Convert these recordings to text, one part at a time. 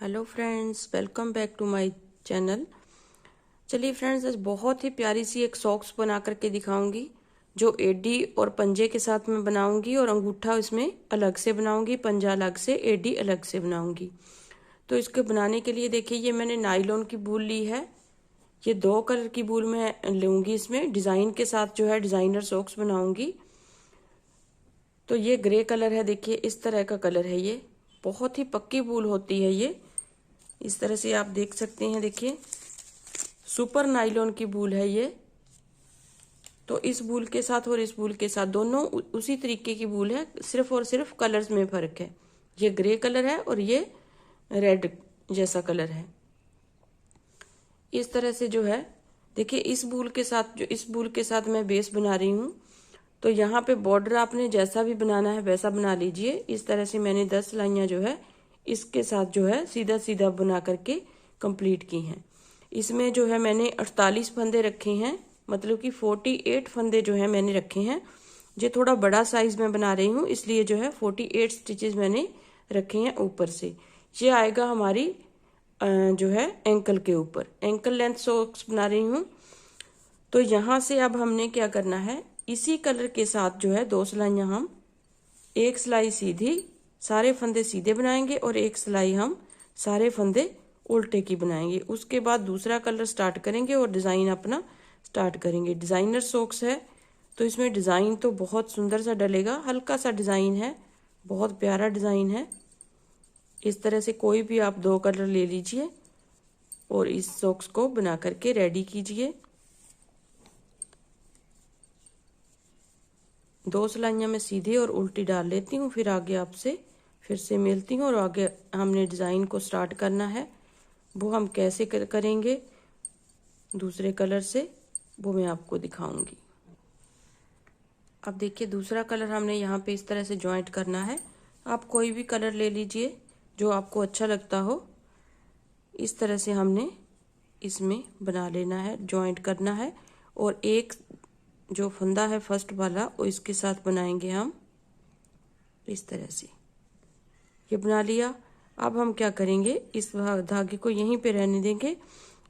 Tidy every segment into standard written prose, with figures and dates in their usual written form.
Hello friends, welcome back to my channel. चलिए friends, आज बहुत ही प्यारी सी एक सॉक्स बना करके दिखाऊंगी जो एडी और पंजे के साथ में बनाऊंगी और अंगूठा इसमें अलग से बनाऊंगी, पंजा अलग से, एडी अलग से बनाऊंगी। तो इसको बनाने के लिए देखिए, ये मैंने नायलॉन की वूल ली है। ये 2 कलर की वूल मैं लूंगी। इसमें डिज़ाइन के साथ जो है डिज़ाइनर सॉक्स बनाऊंगी। तो ये ग्रे कलर है, देखिए इस तरह का कलर है। ये बहुत ही पक्की वूल होती है। ये इस तरह से आप देख सकते हैं, देखिए सुपर नायलॉन की वूल है ये। तो इस वूल के साथ और इस वूल के साथ दोनों उसी तरीके की वूल है, सिर्फ और सिर्फ कलर्स में फर्क है। ये ग्रे कलर है और ये रेड जैसा कलर है। इस तरह से जो है, देखिए इस वूल के साथ, जो इस वूल के साथ मैं बेस बना रही हूँ। तो यहाँ पे बॉर्डर आपने जैसा भी बनाना है वैसा बना लीजिए। इस तरह से मैंने 10 सिलाइयाँ जो है इसके साथ जो है सीधा सीधा बना करके कंप्लीट की हैं। इसमें जो है मैंने 48 फंदे रखे हैं, मतलब कि 48 फंदे जो है मैंने रखे हैं। ये थोड़ा बड़ा साइज में बना रही हूँ, इसलिए जो है 48 स्टिचेस मैंने रखे हैं ऊपर से। ये आएगा हमारी जो है एंकल के ऊपर। एंकल लेंथ सॉक्स बना रही हूँ। तो यहाँ से अब हमने क्या करना है, इसी कलर के साथ जो है 2 सिलाइयाँ हम, एक सिलाई सीधी, सारे फंदे सीधे बनाएंगे और एक सिलाई हम सारे फंदे उल्टे की बनाएंगे। उसके बाद दूसरा कलर स्टार्ट करेंगे और डिज़ाइन अपना स्टार्ट करेंगे। डिज़ाइनर सॉक्स है तो इसमें डिज़ाइन तो बहुत सुंदर सा डलेगा। हल्का सा डिज़ाइन है, बहुत प्यारा डिज़ाइन है। इस तरह से कोई भी आप 2 कलर ले लीजिए और इस सॉक्स को बना करके रेडी कीजिए। 2 सिलाइयाँ मैं सीधी और उल्टी डाल लेती हूँ, फिर आगे आपसे फिर से मिलती हूँ और आगे हमने डिज़ाइन को स्टार्ट करना है। वो हम कैसे करेंगे दूसरे कलर से, वो मैं आपको दिखाऊंगी। अब देखिए दूसरा कलर हमने यहाँ पे इस तरह से जॉइंट करना है। आप कोई भी कलर ले लीजिए जो आपको अच्छा लगता हो। इस तरह से हमने इसमें बना लेना है, जॉइंट करना है। और एक जो फंदा है फर्स्ट वाला, वो इसके साथ बनाएंगे हम इस तरह से। ये बना लिया। अब हम क्या करेंगे, इस धागे को यहीं पे रहने देंगे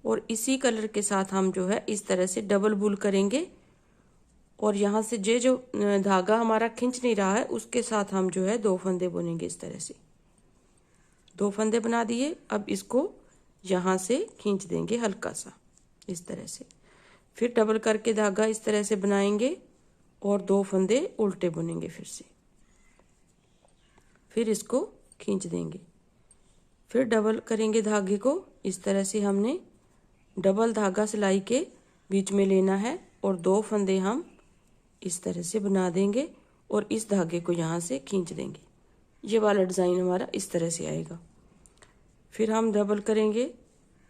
और इसी कलर के साथ हम जो है इस तरह से डबल वूल करेंगे। और यहाँ से जो धागा हमारा खींच नहीं रहा है उसके साथ हम जो है 2 फंदे बुनेंगे। इस तरह से 2 फंदे बना दिए। अब इसको यहाँ से खींच देंगे हल्का सा इस तरह से। फिर डबल करके धागा इस तरह से बनाएंगे और 2 फंदे उल्टे बुनेंगे फिर से। फिर इसको खींच देंगे। फिर डबल करेंगे धागे को। इस तरह से हमने डबल धागा सिलाई के बीच में लेना है और 2 फंदे हम इस तरह से बना देंगे और इस धागे को यहाँ से खींच देंगे। ये वाला डिज़ाइन हमारा इस तरह से आएगा। फिर हम डबल करेंगे,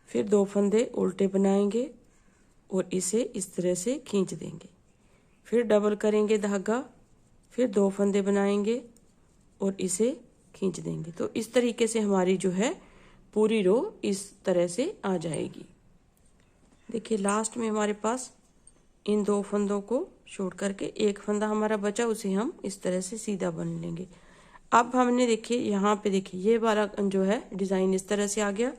फिर 2 फंदे उल्टे बनाएंगे और इसे इस तरह से खींच देंगे। फिर डबल करेंगे धागा, फिर 2 फंदे बनाएंगे और इसे खींच देंगे। तो इस तरीके से हमारी जो है पूरी रो इस तरह से आ जाएगी। देखिए लास्ट में हमारे पास इन 2 फंदों को छोड़ करके एक फंदा हमारा बचा, उसे हम इस तरह से सीधा बन लेंगे। अब हमने देखिए यहाँ पे देखिए ये वाला जो है डिज़ाइन इस तरह से आ गया।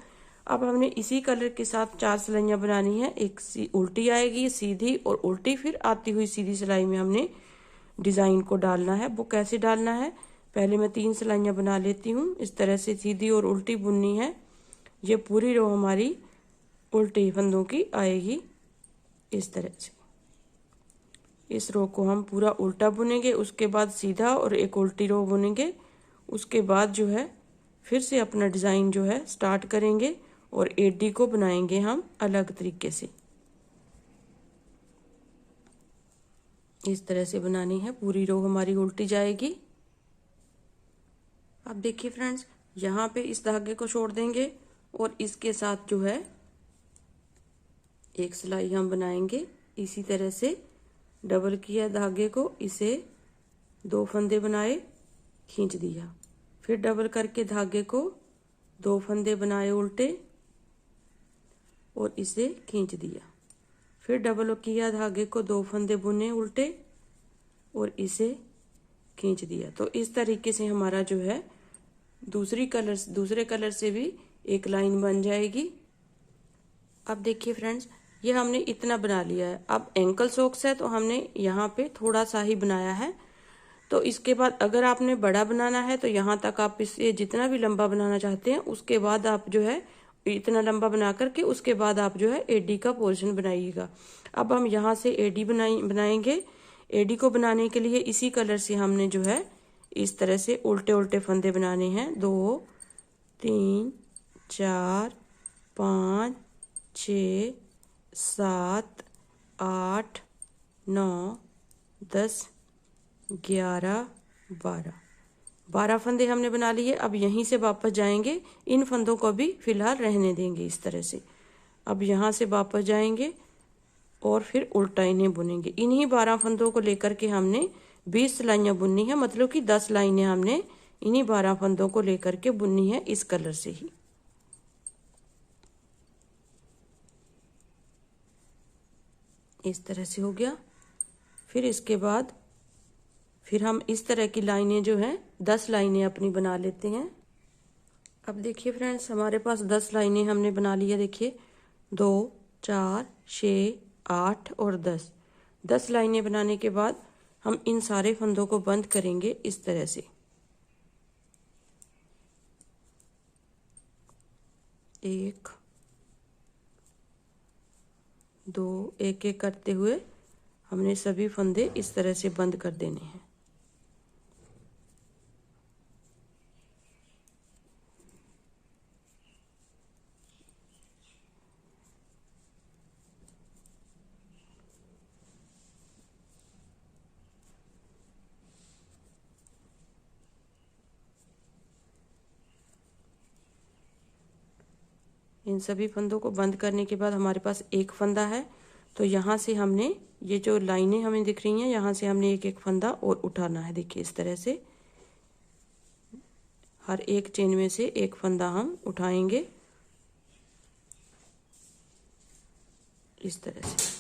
अब हमने इसी कलर के साथ 4 सिलाइयाँ बनानी है। एक उल्टी आएगी, सीधी और उल्टी, फिर आती हुई सीधी सिलाई में हमने डिज़ाइन को डालना है। वो कैसे डालना है, पहले मैं 3 सिलाइयाँ बना लेती हूँ। इस तरह से सीधी और उल्टी बुननी है। ये पूरी रो हमारी उल्टे फंदों की आएगी इस तरह से। इस रो को हम पूरा उल्टा बुनेंगे, उसके बाद सीधा और एक उल्टी रो बुनेंगे। उसके बाद जो है फिर से अपना डिज़ाइन जो है स्टार्ट करेंगे और एडी को बनाएंगे हम अलग तरीके से। इस तरह से बनानी है, पूरी रो हमारी उल्टी जाएगी। अब देखिए फ्रेंड्स, यहाँ पे इस धागे को छोड़ देंगे और इसके साथ जो है एक सिलाई हम बनाएंगे। इसी तरह से डबल किया धागे को, इसे 2 फंदे बनाए, खींच दिया। फिर डबल करके धागे को 2 फंदे बनाए उल्टे और इसे खींच दिया। फिर डबल किया धागे को, 2 फंदे बुने उल्टे और इसे खींच दिया। तो इस तरीके से हमारा जो है दूसरे कलर से भी एक लाइन बन जाएगी। अब देखिए फ्रेंड्स, ये हमने इतना बना लिया है। अब एंकल सॉक्स है तो हमने यहाँ पे थोड़ा सा ही बनाया है। तो इसके बाद अगर आपने बड़ा बनाना है तो यहाँ तक आप इसे जितना भी लंबा बनाना चाहते हैं उसके बाद आप जो है इतना लंबा बना करके उसके बाद आप जो है एडी का पोर्शन बनाइएगा। अब हम यहाँ से एडी बनाएंगे। एडी को बनाने के लिए इसी कलर से हमने जो है इस तरह से उल्टे उल्टे फंदे बनाने हैं। 2 3 4 5 6 7 8 9 10 11 12 फंदे हमने बना लिए। अब यहीं से वापस जाएंगे, इन फंदों को भी फिलहाल रहने देंगे इस तरह से। अब यहाँ से वापस जाएंगे और फिर उल्टा इन्हें बुनेंगे। इन्हीं 12 फंदों को लेकर के हमने 20 सिलाइयाँ बुननी है, मतलब कि 10 लाइनें हमने इन्हीं 12 फंदों को लेकर के बुननी है इस कलर से ही। इस तरह से हो गया। फिर इसके बाद फिर हम इस तरह की लाइनें जो हैं 10 लाइनें अपनी बना लेते हैं। अब देखिए फ्रेंड्स, हमारे पास 10 लाइनें हमने बना ली है। देखिए 2 4 6 8 और 10 लाइनें बनाने के बाद हम इन सारे फंदों को बंद करेंगे इस तरह से। 1 2 एक एक करते हुए हमने सभी फंदे इस तरह से बंद कर देने हैं। इन सभी फंदों को बंद करने के बाद हमारे पास एक फंदा है, तो यहाँ से हमने ये जो लाइनें हमें दिख रही हैं यहाँ से हमने एक एक फंदा और उठाना है। देखिए इस तरह से हर एक चेन में से एक फंदा हम उठाएंगे इस तरह से।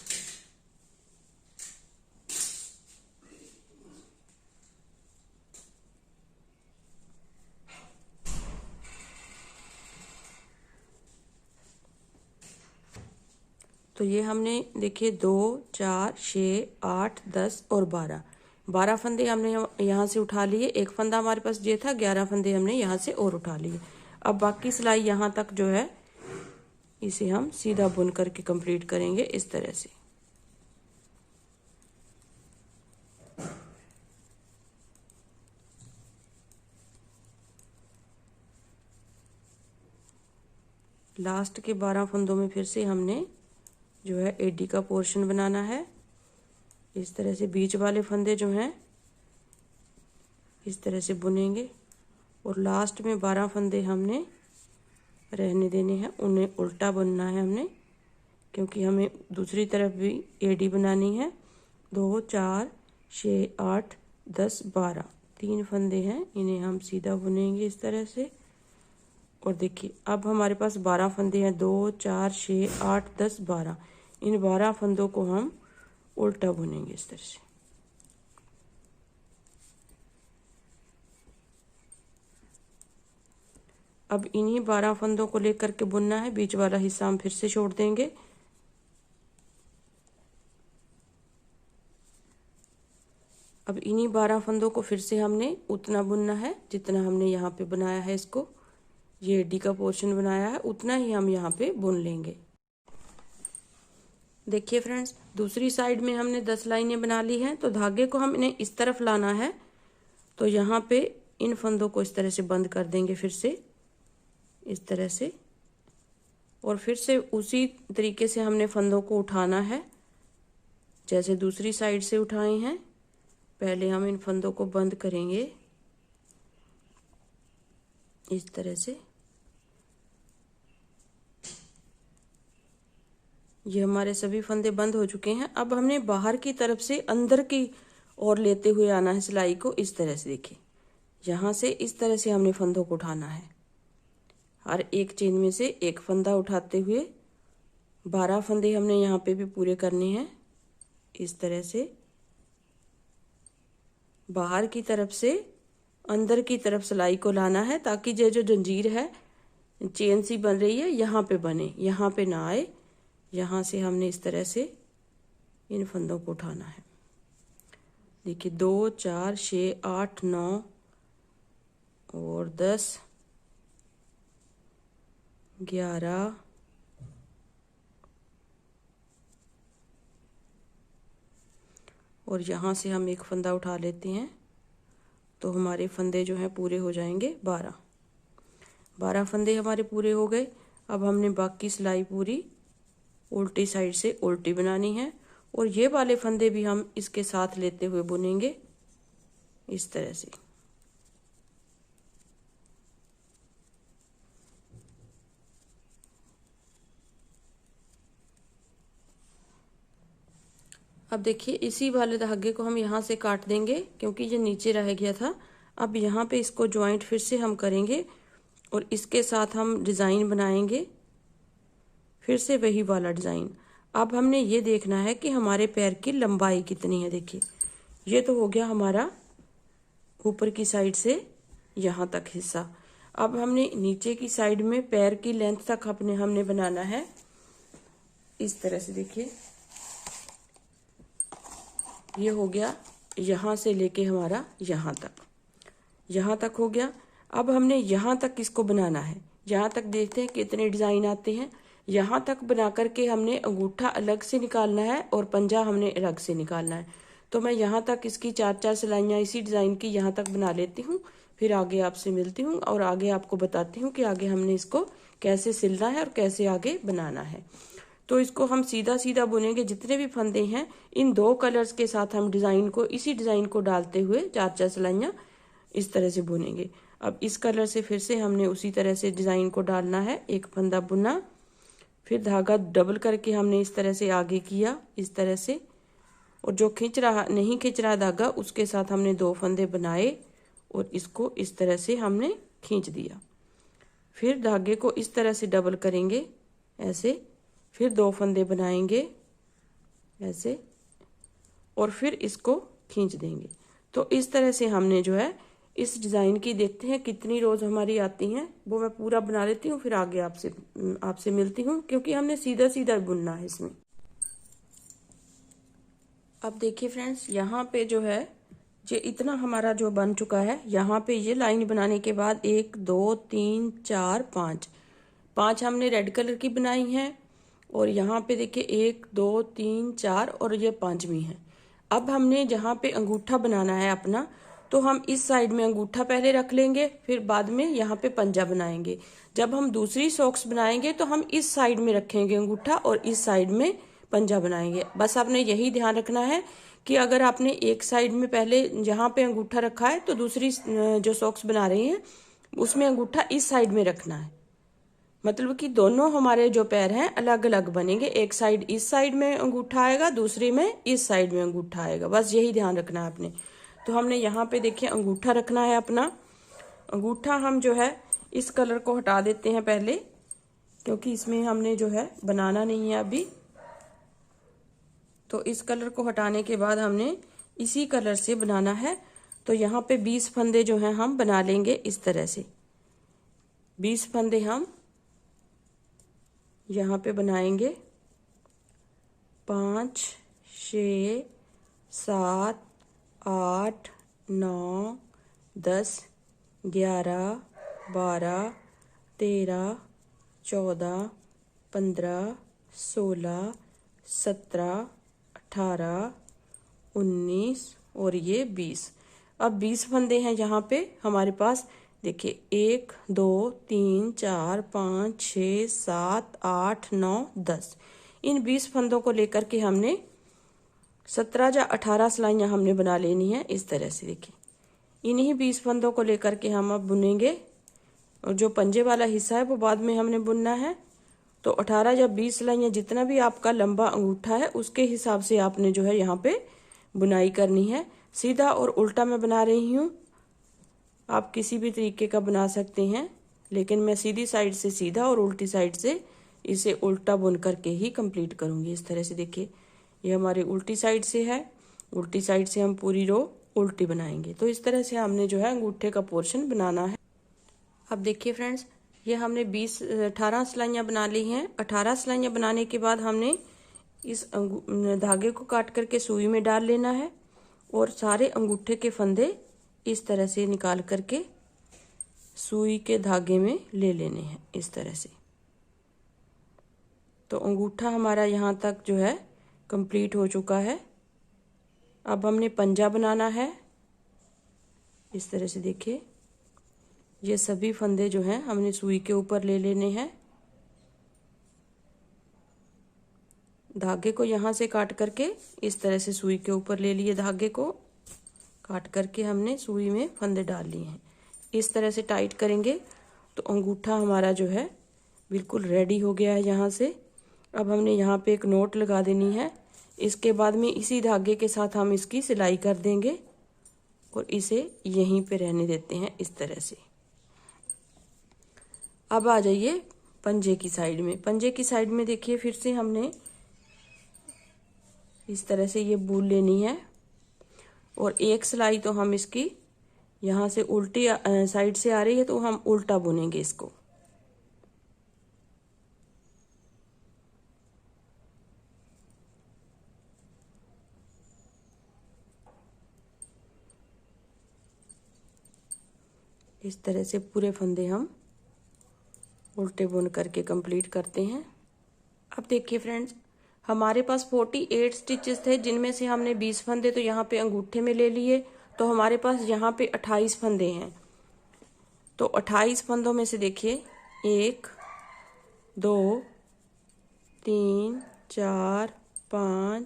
तो ये हमने देखिए 2 4 6 8 10 और 12 फंदे हमने यहाँ से उठा लिए। एक फंदा हमारे पास ये था, 11 फंदे हमने यहाँ से और उठा लिए। अब बाकी सिलाई यहाँ तक जो है इसे हम सीधा बुन करके कंप्लीट करेंगे इस तरह से। लास्ट के 12 फंदों में फिर से हमने जो है एडी का पोर्शन बनाना है। इस तरह से बीच वाले फंदे जो हैं इस तरह से बुनेंगे और लास्ट में 12 फंदे हमने रहने देने हैं, उन्हें उल्टा बुनना है हमने, क्योंकि हमें दूसरी तरफ भी एडी बनानी है। 2 4 6 8 10 12 3 फंदे हैं, इन्हें हम सीधा बुनेंगे इस तरह से। और देखिए अब हमारे पास 12 फंदे हैं, 2 4 6 8 10 12। इन 12 फंदों को हम उल्टा बुनेंगे इस तरह से। अब इन्हीं 12 फंदों को लेकर के बुनना है, बीच वाला हिस्सा हम फिर से छोड़ देंगे। अब इन्हीं 12 फंदों को फिर से हमने उतना बुनना है जितना हमने यहाँ पे बनाया है। इसको ये एडी का पोर्शन बनाया है उतना ही हम यहाँ पे बुन लेंगे। देखिए फ्रेंड्स, दूसरी साइड में हमने 10 लाइनें बना ली हैं, तो धागे को हम इन्हें इस तरफ लाना है। तो यहाँ पे इन फंदों को इस तरह से बंद कर देंगे फिर से इस तरह से, और फिर से उसी तरीके से हमने फंदों को उठाना है जैसे दूसरी साइड से उठाए हैं। पहले हम इन फंदों को बंद करेंगे इस तरह से। ये हमारे सभी फंदे बंद हो चुके हैं। अब हमने बाहर की तरफ से अंदर की ओर लेते हुए आना है सिलाई को इस तरह से। देखिए यहाँ से इस तरह से हमने फंदों को उठाना है, हर एक चेन में से एक फंदा उठाते हुए। 12 फंदे हमने यहाँ पे भी पूरे करने हैं इस तरह से। बाहर की तरफ से अंदर की तरफ सिलाई को लाना है ताकि ये जो जंजीर है चेन सी बन रही है, यहाँ पे बने, यहाँ पे ना आए। यहाँ से हमने इस तरह से इन फंदों को उठाना है। देखिए 2 4 6 8 9 और 10 11 और यहाँ से हम एक फंदा उठा लेते हैं, तो हमारे फंदे जो हैं पूरे हो जाएंगे 12 फंदे हमारे पूरे हो गए। अब हमने बाकी सिलाई पूरी उल्टी साइड से उल्टी बनानी है और ये वाले फंदे भी हम इसके साथ लेते हुए बुनेंगे इस तरह से। अब देखिए इसी वाले धागे को हम यहाँ से काट देंगे क्योंकि ये नीचे रह गया था। अब यहाँ पे इसको ज्वाइंट फिर से हम करेंगे और इसके साथ हम डिज़ाइन बनाएंगे, फिर से वही वाला डिज़ाइन। अब हमने ये देखना है कि हमारे पैर की लंबाई कितनी है। देखिए ये तो हो गया हमारा ऊपर की साइड से यहाँ तक हिस्सा। अब हमने नीचे की साइड में पैर की लेंथ तक हमने बनाना है इस तरह से। देखिए ये हो गया यहाँ से लेके हमारा यहाँ तक हो गया। अब हमने यहाँ तक इसको बनाना है। यहाँ तक देखते हैं कितने डिज़ाइन आते हैं। यहाँ तक बना करके हमने अंगूठा अलग से निकालना है और पंजा हमने अलग से निकालना है। तो मैं यहाँ तक इसकी 4 सिलाइयाँ इसी डिज़ाइन की यहाँ तक बना लेती हूँ, फिर आगे आपसे मिलती हूँ और आगे आपको बताती हूँ कि आगे हमने इसको कैसे सिलना है और कैसे आगे बनाना है। तो इसको हम सीधा सीधा बुनेंगे। जितने भी फंदे हैं इन 2 कलर्स के साथ हम इसी डिज़ाइन को डालते हुए 4 सिलाइयाँ इस तरह से बुनेंगे। अब इस कलर से फिर से हमने उसी तरह से डिज़ाइन को डालना है। एक फंदा बुना, फिर धागा डबल करके हमने इस तरह से आगे किया इस तरह से, और जो नहीं खींच रहा धागा उसके साथ हमने 2 फंदे बनाए और इसको इस तरह से हमने खींच दिया। फिर धागे को इस तरह से डबल करेंगे ऐसे, फिर 2 फंदे बनाएंगे ऐसे और फिर इसको खींच देंगे। तो इस तरह से हमने जो है इस डिज़ाइन की, देखते हैं कितनी रोज हमारी आती हैं, वो मैं पूरा बना लेती हूँ फिर आगे आपसे मिलती हूँ क्योंकि हमने सीधा सीधा बुनना है इसमें। अब देखिए फ्रेंड्स यहाँ पे जो है ये इतना हमारा जो बन चुका है। यहाँ पे ये लाइन बनाने के बाद 1 2 3 4 5 हमने रेड कलर की बनाई हैं और यहाँ पे देखिए 1 2 3 4 और ये 5वीं है। अब हमने जहाँ पे अंगूठा बनाना है अपना, तो हम इस साइड में अंगूठा पहले रख लेंगे, फिर बाद में यहाँ पे पंजा बनाएंगे। जब हम दूसरी सॉक्स बनाएंगे तो हम इस साइड में रखेंगे अंगूठा और इस साइड में पंजा बनाएंगे। बस आपने यही ध्यान रखना है कि अगर आपने एक साइड में पहले यहाँ पे अंगूठा रखा है तो दूसरी जो सॉक्स बना रही हैं उसमें अंगूठा इस साइड में रखना है। मतलब कि दोनों हमारे जो पैर हैं अलग अलग बनेंगे। एक साइड इस साइड में अंगूठा आएगा, दूसरी में इस साइड में अंगूठा आएगा। बस यही ध्यान रखना है आपने। तो हमने यहाँ पे देखिए अंगूठा रखना है अपना। अंगूठा हम जो है इस कलर को हटा देते हैं पहले, क्योंकि इसमें हमने जो है बनाना नहीं है अभी। तो इस कलर को हटाने के बाद हमने इसी कलर से बनाना है। तो यहाँ पे 20 फंदे जो हैं हम बना लेंगे इस तरह से। 20 फंदे हम यहाँ पे बनाएंगे। 5 6 7 8 9 10 11 12 13 14 15 16 17 18 19 और ये 20। अब 20 फंदे हैं यहाँ पे हमारे पास। देखिए 1 2 3 4 5 6 7 8 9 10। इन 20 फंदों को लेकर के हमने 17 या 18 सिलाइयाँ हमने बना लेनी है इस तरह से। देखिए इन्हीं 20 फंदों को लेकर के हम अब बुनेंगे और जो पंजे वाला हिस्सा है वो बाद में हमने बुनना है। तो 18 या 20 सिलाइयाँ, जितना भी आपका लंबा अंगूठा है उसके हिसाब से आपने जो है यहाँ पे बुनाई करनी है। सीधा और उल्टा मैं बना रही हूँ, आप किसी भी तरीके का बना सकते हैं, लेकिन मैं सीधी साइड से सीधा और उल्टी साइड से इसे उल्टा बुन करके ही कंप्लीट करूँगी इस तरह से। देखिए ये हमारी उल्टी साइड से है, उल्टी साइड से हम पूरी रो उल्टी बनाएंगे। तो इस तरह से हमने जो है अंगूठे का पोर्शन बनाना है। अब देखिए फ्रेंड्स ये हमने 18 सिलाइयाँ बना ली हैं। 18 सिलाइयाँ बनाने के बाद हमने इस धागे को काट करके सुई में डाल लेना है और सारे अंगूठे के फंदे इस तरह से निकाल करके सुई के धागे में ले लेने हैं इस तरह से। तो अंगूठा हमारा यहाँ तक जो है कंप्लीट हो चुका है। अब हमने पंजा बनाना है इस तरह से। देखिए ये सभी फंदे जो हैं हमने सुई के ऊपर ले लेने हैं। धागे को यहाँ से काट करके इस तरह से सुई के ऊपर ले लिए। धागे को काट करके हमने सुई में फंदे डाल लिए हैं। इस तरह से टाइट करेंगे तो अंगूठा हमारा जो है बिल्कुल रेडी हो गया है यहाँ से। अब हमने यहाँ पे एक नोट लगा देनी है। इसके बाद में इसी धागे के साथ हम इसकी सिलाई कर देंगे और इसे यहीं पे रहने देते हैं इस तरह से। अब आ जाइए पंजे की साइड में। पंजे की साइड में देखिए फिर से हमने इस तरह से ये बूल लेनी है और एक सिलाई तो हम इसकी यहाँ से उल्टी साइड से आ रही है तो हम उल्टा बुनेंगे इसको। इस तरह से पूरे फंदे हम उल्टे बुन करके कंप्लीट करते हैं। अब देखिए फ्रेंड्स, हमारे पास 48 स्टिचेस थे जिनमें से हमने 20 फंदे तो यहाँ पे अंगूठे में ले लिए, तो हमारे पास यहाँ पे 28 फंदे हैं। तो 28 फंदों में से देखिए 1 2 3 4 5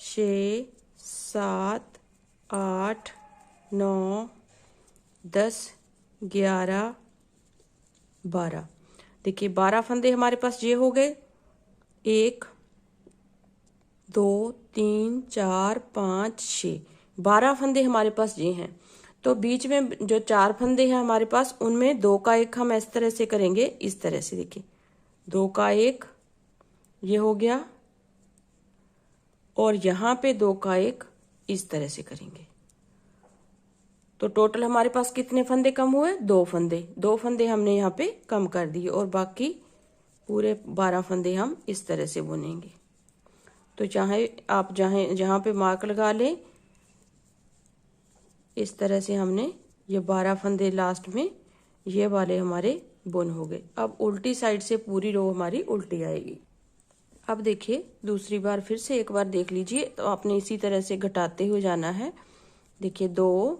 6 7 8 9 10 11 12। देखिए 12 फंदे हमारे पास ये हो गए। 1 2 3 4 5 6 12 फंदे हमारे पास ये हैं। तो बीच में जो 4 फंदे हैं हमारे पास उनमें 2 का 1 हम इस तरह से करेंगे। इस तरह से देखिए 2 का 1 ये हो गया और यहाँ पे 2 का 1 इस तरह से करेंगे। तो टोटल हमारे पास कितने फंदे कम हुए? 2 फंदे। 2 फंदे हमने यहाँ पे कम कर दिए और बाकी पूरे 12 फंदे हम इस तरह से बुनेंगे। तो चाहे आप जहाँ पे मार्क लगा लें, इस तरह से हमने ये 12 फंदे लास्ट में ये वाले हमारे बुन हो गए। अब उल्टी साइड से पूरी रो हमारी उल्टी आएगी। अब देखिए दूसरी बार फिर से एक बार देख लीजिए। तो आपने इसी तरह से घटाते हुए जाना है। देखिए 2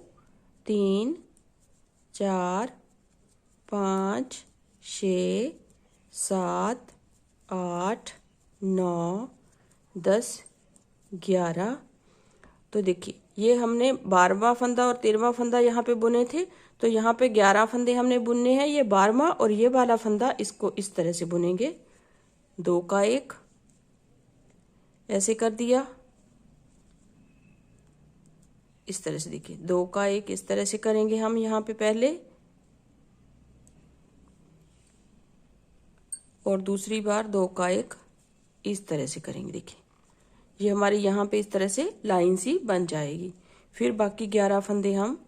3 4 5 6 7 8 9 10 11। तो देखिए ये हमने 12वां फंदा और 13वां फंदा यहाँ पे बुने थे, तो यहाँ पे 11 फंदे हमने बुनने हैं। ये 12वां और ये वाला फंदा इसको इस तरह से बुनेंगे। 2 का 1 ऐसे कर दिया इस तरह से। देखिए 2 का 1 इस तरह से करेंगे हम यहाँ पे पहले, और दूसरी बार 2 का 1 इस तरह से करेंगे। देखिए ये हमारी यहाँ पे इस तरह से लाइन सी बन जाएगी। फिर बाकी 11 फंदे हम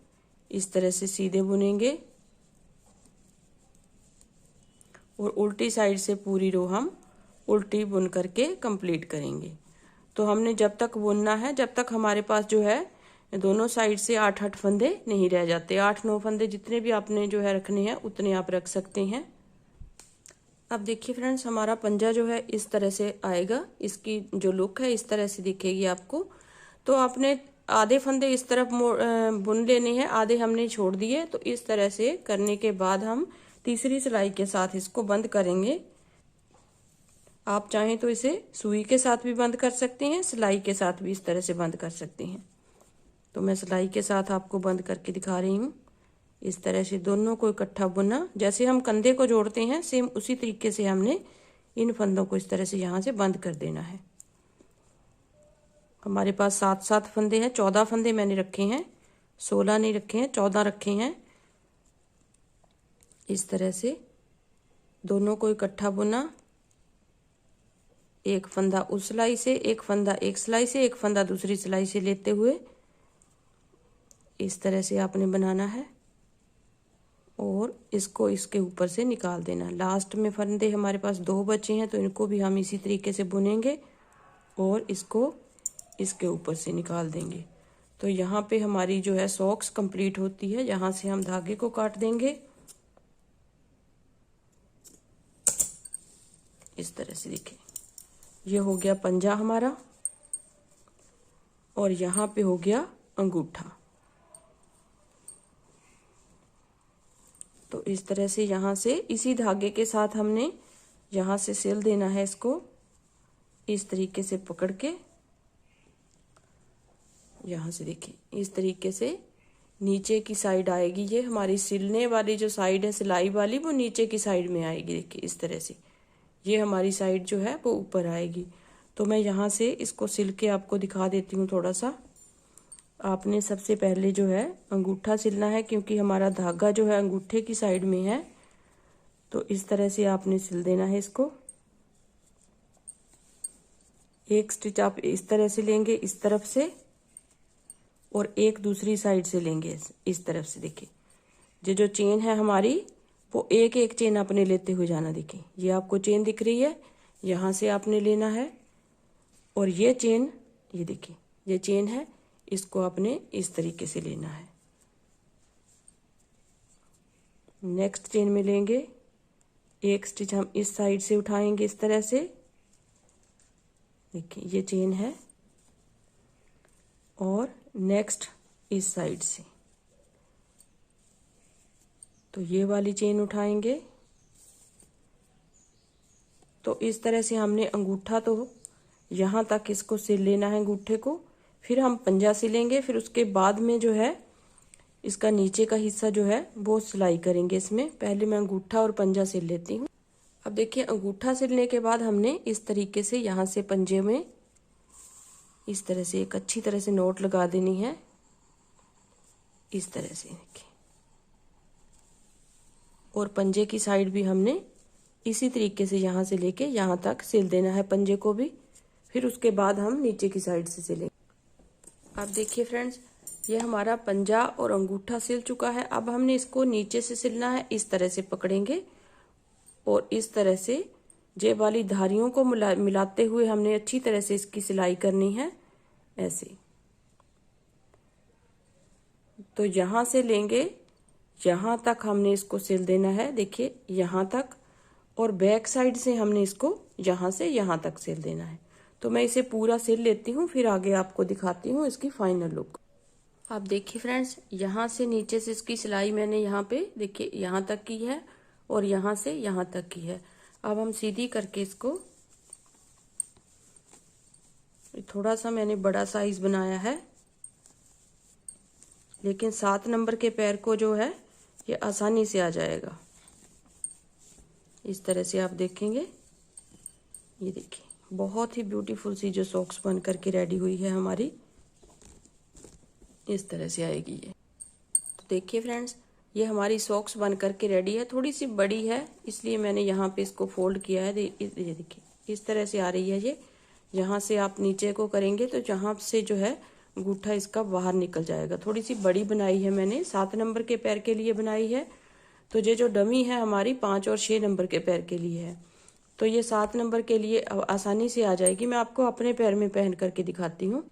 इस तरह से सीधे बुनेंगे और उल्टी साइड से पूरी रो हम उल्टी बुन करके कंप्लीट करेंगे। तो हमने जब तक बुनना है जब तक हमारे पास जो है दोनों साइड से 8-8 फंदे नहीं रह जाते। 8-9 फंदे जितने भी आपने जो है रखने हैं उतने आप रख सकते हैं। अब देखिए फ्रेंड्स, हमारा पंजा जो है इस तरह से आएगा। इसकी जो लुक है इस तरह से दिखेगी आपको। तो आपने आधे फंदे इस तरफ बुन लेने हैं, आधे हमने छोड़ दिए। तो इस तरह से करने के बाद हम तीसरी सिलाई के साथ इसको बंद करेंगे। आप चाहें तो इसे सुई के साथ भी बंद कर सकते हैं, सिलाई के साथ भी इस तरह से बंद कर सकते हैं। तो मैं सिलाई के साथ आपको बंद करके दिखा रही हूँ। इस तरह से दोनों को इकट्ठा बुना, जैसे हम कंधे को जोड़ते हैं सेम उसी तरीके से हमने इन फंदों को इस तरह से यहाँ से बंद कर देना है। हमारे पास 7-7 फंदे हैं। 14 फंदे मैंने रखे हैं, 16 नहीं रखे हैं, 14 रखे हैं। इस तरह से दोनों को इकट्ठा बुना। एक फंदा उस सिलाई से, एक फंदा एक सिलाई से, एक फंदा दूसरी सिलाई से लेते हुए इस तरह से आपने बनाना है और इसको इसके ऊपर से निकाल देना। लास्ट में फंदे हमारे पास 2 बचे हैं, तो इनको भी हम इसी तरीके से बुनेंगे और इसको इसके ऊपर से निकाल देंगे। तो यहाँ पे हमारी जो है सॉक्स कंप्लीट होती है। यहाँ से हम धागे को काट देंगे इस तरह से। देखिए ये हो गया पंजा हमारा और यहाँ पे हो गया अंगूठा। तो इस तरह से यहाँ से इसी धागे के साथ हमने यहाँ से सिल देना है इसको इस तरीके से पकड़ के। यहाँ से देखिए इस तरीके से नीचे की साइड आएगी। ये हमारी सिलने वाली जो साइड है सिलाई वाली, वो नीचे की साइड में आएगी। देखिए इस तरह से ये हमारी साइड जो है वो ऊपर आएगी। तो मैं यहाँ से इसको सिल के आपको दिखा देती हूँ थोड़ा सा। आपने सबसे पहले जो है अंगूठा सिलना है, क्योंकि हमारा धागा जो है अंगूठे की साइड में है। तो इस तरह से आपने सिल देना है इसको। एक स्टिच आप इस तरह से लेंगे इस तरफ से और एक दूसरी साइड से लेंगे इस तरफ से। देखिए ये जो चेन है हमारी वो एक एक चेन आपने लेते हुए जाना। देखिए ये आपको चेन दिख रही है, यहाँ से आपने लेना है और ये चेन, ये देखिए ये चेन है, इसको आपने इस तरीके से लेना है। नेक्स्ट चेन में लेंगे, एक स्टिच हम इस साइड से उठाएंगे इस तरह से। देखिए ये चेन है और नेक्स्ट इस साइड से, तो ये वाली चेन उठाएंगे। तो इस तरह से हमने अंगूठा तो यहाँ तक इसको सिल लेना है अंगूठे को। फिर हम पंजा सिलेंगे, फिर उसके बाद में जो है इसका नीचे का हिस्सा जो है वो सिलाई करेंगे इसमें। पहले मैं अंगूठा और पंजा सिल लेती हूँ। अब देखिए अंगूठा सिलने के बाद हमने इस तरीके से यहाँ से पंजे में इस तरह से एक अच्छी तरह से नोट लगा देनी है इस तरह से। देखिए और पंजे की साइड भी हमने इसी तरीके से यहाँ से लेके यहाँ तक सिल देना है पंजे को भी। फिर उसके बाद हम नीचे की साइड से सिलेंगे। अब देखिए फ्रेंड्स ये हमारा पंजा और अंगूठा सिल चुका है। अब हमने इसको नीचे से सिलना है। इस तरह से पकड़ेंगे और इस तरह से जेब वाली धारियों को मिलाते हुए हमने अच्छी तरह से इसकी सिलाई करनी है ऐसे। तो यहाँ से लेंगे, यहाँ तक हमने इसको सिल देना है। देखिए यहाँ तक, और बैक साइड से हमने इसको यहाँ से यहाँ तक सिल देना है। तो मैं इसे पूरा सिल लेती हूँ, फिर आगे आपको दिखाती हूँ इसकी फाइनल लुक। आप देखिए फ्रेंड्स यहाँ से नीचे से इसकी सिलाई मैंने यहाँ पे देखिए यहाँ तक की है और यहाँ से यहाँ तक की है। अब हम सीधी करके इसको, थोड़ा सा मैंने बड़ा साइज बनाया है, लेकिन 7 नंबर के पैर को जो है ये आसानी से आ जाएगा। इस तरह से आप देखेंगे, ये देखिए बहुत ही ब्यूटीफुल सी जो सॉक्स बन करके रेडी हुई है हमारी, इस तरह से आएगी ये। तो देखिए फ्रेंड्स ये हमारी सॉक्स बन करके रेडी है। थोड़ी सी बड़ी है इसलिए मैंने यहाँ पे इसको फोल्ड किया है। ये देखिए इस तरह से आ रही है ये। यहाँ से आप नीचे को करेंगे तो जहाँ से जो है अंगूठा इसका बाहर निकल जाएगा। थोड़ी सी बड़ी बनाई है मैंने, 7 नंबर के पैर के लिए बनाई है। तो ये जो डमी है हमारी 5 और 6 नंबर के पैर के लिए है। तो ये 7 नंबर के लिए आसानी से आ जाएगी। मैं आपको अपने पैर में पहन करके दिखाती हूँ।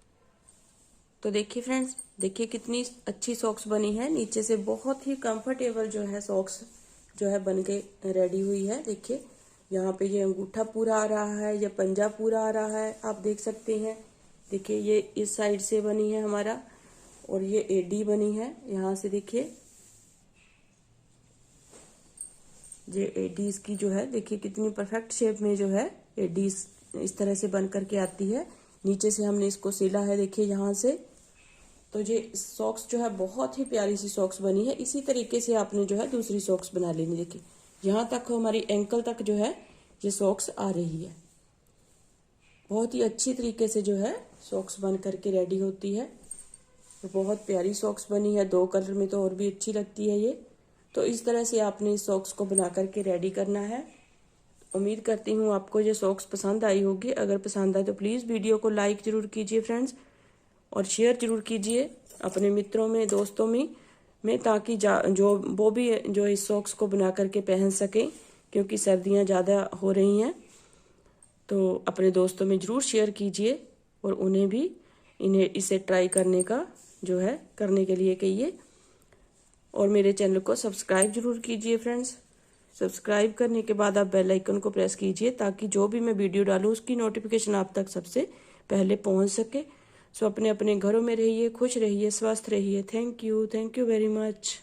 तो देखिए फ्रेंड्स, देखिए कितनी अच्छी सॉक्स बनी है। नीचे से बहुत ही कंफर्टेबल जो है सॉक्स जो है बन के रेडी हुई है। देखिए यहाँ पे ये अंगूठा पूरा आ रहा है, ये पंजा पूरा आ रहा है, आप देख सकते हैं। देखिए ये इस साइड से बनी है हमारा, और ये एडी बनी है यहाँ से। देखिए ये एडी इसकी जो है, देखिए कितनी परफेक्ट शेप में जो है एडी इस तरह से बन करके आती है। नीचे से हमने इसको सिला है देखिए यहाँ से। तो ये सॉक्स जो है बहुत ही प्यारी सी सॉक्स बनी है। इसी तरीके से आपने जो है दूसरी सॉक्स बना लेनी। देखिए यहाँ तक हमारी एंकल तक जो है ये सॉक्स आ रही है। बहुत ही अच्छी तरीके से जो है सॉक्स बन करके रेडी होती है। तो बहुत प्यारी सॉक्स बनी है, 2 कलर में तो और भी अच्छी लगती है ये। तो इस तरह से आपने इस सॉक्स को बना करके रेडी करना है। उम्मीद करती हूँ आपको ये सॉक्स पसंद आई होगी। अगर पसंद आए तो प्लीज़ वीडियो को लाइक ज़रूर कीजिए फ्रेंड्स, और शेयर ज़रूर कीजिए अपने मित्रों में, दोस्तों में। में, ताकि जो वो भी जो इस सॉक्स को बना करके पहन सकें, क्योंकि सर्दियां ज़्यादा हो रही हैं। तो अपने दोस्तों में ज़रूर शेयर कीजिए और उन्हें भी इसे ट्राई करने का जो है करने के लिए कहिए। और मेरे चैनल को सब्सक्राइब जरूर कीजिए फ्रेंड्स। सब्सक्राइब करने के बाद आप बेल आइकन को प्रेस कीजिए, ताकि जो भी मैं वीडियो डालूँ उसकी नोटिफिकेशन आप तक सबसे पहले पहुंच सके। सो अपने अपने घरों में रहिए, खुश रहिए, स्वस्थ रहिए। Thank you very much.